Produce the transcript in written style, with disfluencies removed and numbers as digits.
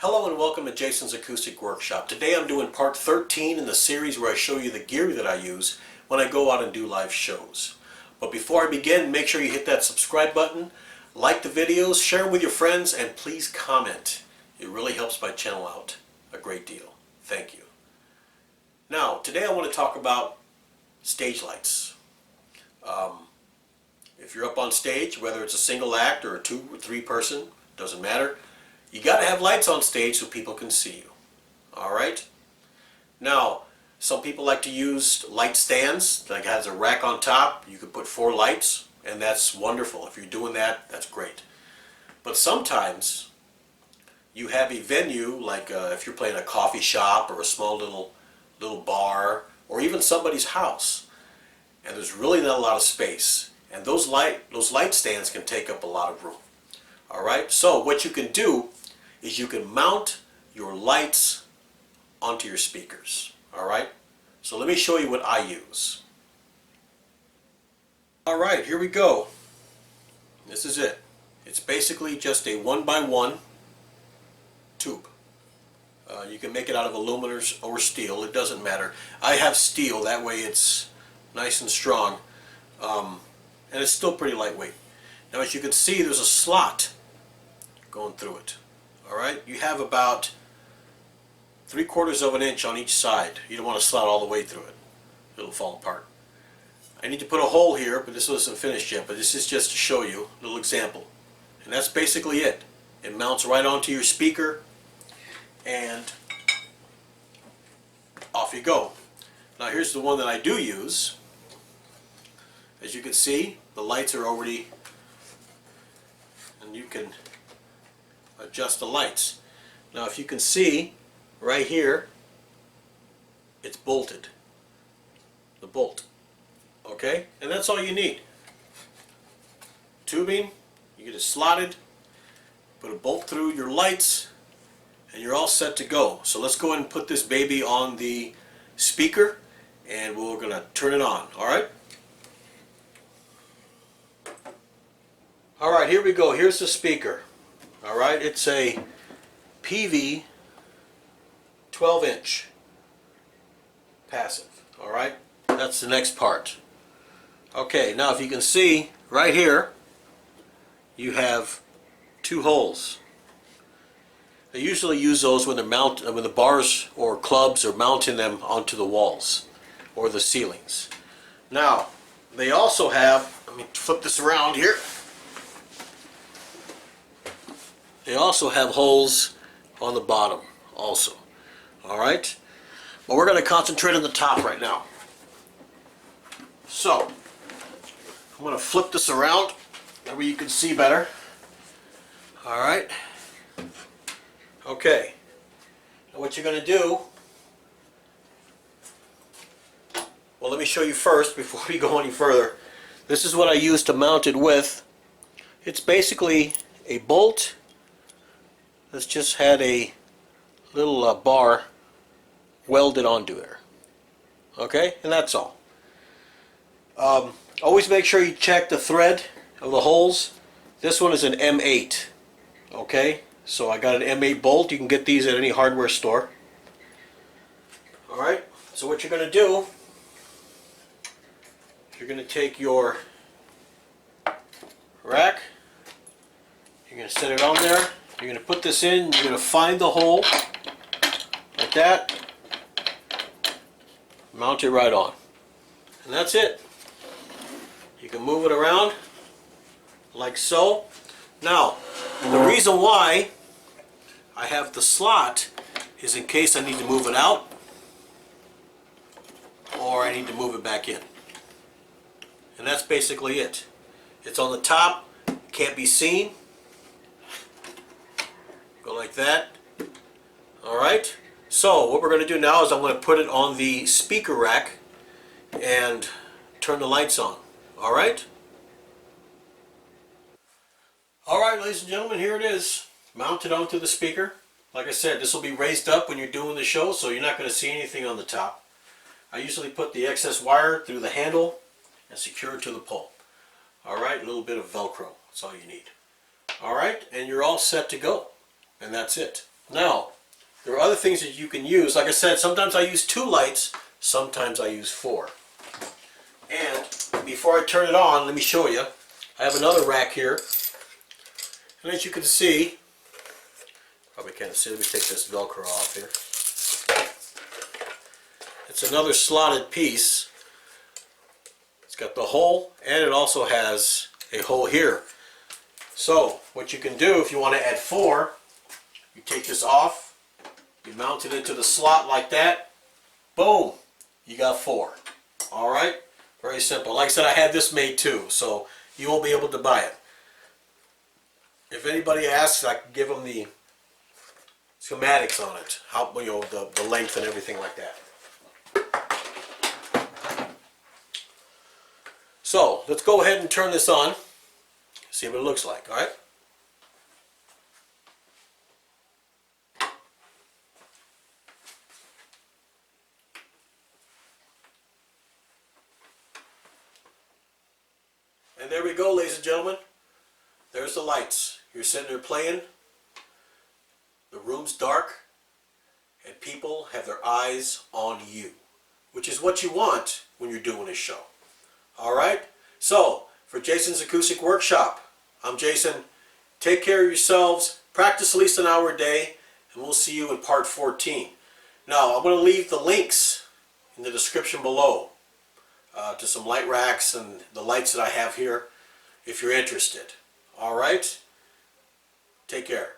Hello and welcome to Jason's Acoustic Workshop. Today I'm doing part 13 in the series where I show you the gear that I use when I go out and do live shows. But before I begin, make sure you hit that subscribe button, like the videos, share them with your friends, and please comment. It really helps my channel out a great deal. Thank you. Now, today I want to talk about stage lights. If you're up on stage, whether it's a single act or a 2 or 3 person, doesn't matter. You got to have lights on stage so people can see you. Alright? Now, some people like to use light stands, like it has a rack on top. You could put 4 lights, and that's wonderful. If you're doing that, that's great. But sometimes you have a venue, like if you're playing a coffee shop or a small little bar, or even somebody's house, and there's really not a lot of space. And those light stands can take up a lot of room. Alright? So what you can do is you can mount your lights onto your speakers. Alright? So let me show you what I use. Alright, here we go. This is it. It's basically just a 1x1 tube. You can make it out of aluminum or steel, it doesn't matter. I have steel, that way it's nice and strong, and it's still pretty lightweight. Now as you can see, there's a slot going through it. Alright, you have about 3/4 of an inch on each side. You don't want to slot all the way through it. It'll fall apart. I need to put a hole here, but this isn't finished yet, but this is just to show you a little example. And that's basically it. It mounts right onto your speaker, and off you go. Now here's the one that I do use. As you can see, the lights are already, and you can adjust the lights. Now if you can see right here, it's bolted, the bolt. Okay, and that's all you need. Tubing, you get it slotted, put a bolt through your lights, and you're all set to go. So let's go ahead and put this baby on the speaker, and we're going to turn it on. Alright? Alright, here we go. Here's the speaker. Alright, it's a PV 12-inch passive. Alright, that's the next part. Okay, now if you can see right here, you have 2 holes. They usually use those when when the bars or clubs are mounting them onto the walls or the ceilings. Now, they also have, let me flip this around here. They also have holes on the bottom also. Alright? But we're going to concentrate on the top right now. So, I'm going to flip this around, that way you can see better. Alright? Okay. Now what you're going to do, well, let me show you first before we go any further. This is what I use to mount it with. It's basically a bolt that's just had a little bar welded onto there. Okay, and that's all. Always make sure you check the thread of the holes. This one is an M8. Okay, so I got an M8 bolt. You can get these at any hardware store. Alright, so what you're going to do, you're going to take your rack, you're going to set it on there. You're going to put this in, you're going to find the hole, like that, mount it right on. And that's it. You can move it around, like so. Now, the reason why I have the slot is in case I need to move it out, or I need to move it back in. And that's basically it. It's on the top, can't be seen. Go like that. Alright, so what we're going to do now is I'm going to put it on the speaker rack and turn the lights on. Alright? Alright, ladies and gentlemen, here it is, mounted onto the speaker. Like I said, this will be raised up when you're doing the show, so you're not going to see anything on the top. I usually put the excess wire through the handle and secure it to the pole. Alright, a little bit of Velcro, that's all you need. Alright, and you're all set to go. And that's it. Now, there are other things that you can use. Like I said, sometimes I use 2 lights, sometimes I use 4. And before I turn it on, let me show you. I have another rack here. And as you can see, probably can't see, let me take this Velcro off here. It's another slotted piece. It's got the hole, and it also has a hole here. So what you can do if you want to add 4, you take this off, you mount it into the slot like that, boom, you got 4. Alright, very simple. Like I said, I had this made too, so you won't be able to buy it. If anybody asks, I can give them the schematics on it, how, you know, the length and everything like that. So let's go ahead and turn this on, see what it looks like. All right. And there we go, ladies and gentlemen. There's the lights. You're sitting there playing. The room's dark, and people have their eyes on you, which is what you want when you're doing a show. All right. So for Jason's Acoustic Workshop, I'm Jason. Take care of yourselves. Practice at least an hour a day, and we'll see you in part 14. Now, I'm going to leave the links in the description below to some light racks and the lights that I have here if you're interested. All right? Take care.